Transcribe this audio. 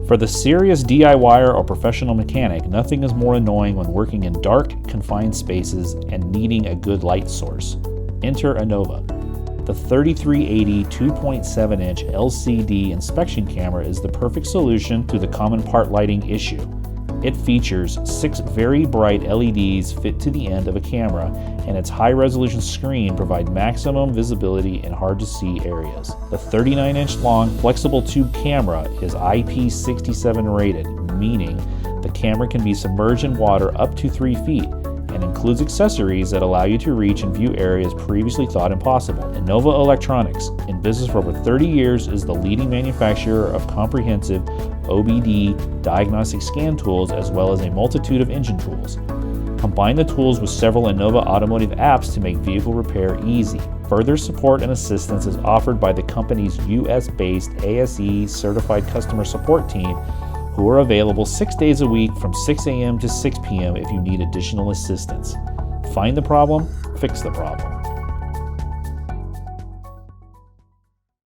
For the serious DIYer or professional mechanic, nothing is more annoying when working in dark, confined spaces and needing a good light source. Enter Innova. The 3380 2.7-inch LCD inspection camera is the perfect solution to the common part lighting issue. It features 6 very bright LEDs fit to the end of a camera, and its high-resolution screen provides maximum visibility in hard-to-see areas. The 39-inch long flexible tube camera is Ip67 rated, meaning the camera can be submerged in water up to 3 feet, and includes accessories that allow you to reach and view areas previously thought impossible. Innova Electronics, in business for over 30 years, is the leading manufacturer of comprehensive OBD diagnostic scan tools as well as a multitude of engine tools. Combine the tools with several Innova automotive apps to make vehicle repair easy. Further support and assistance is offered by the company's US-based ASE certified customer support team, who are available 6 days a week from 6 a.m. to 6 p.m. if you need additional assistance. Find the problem, fix the problem.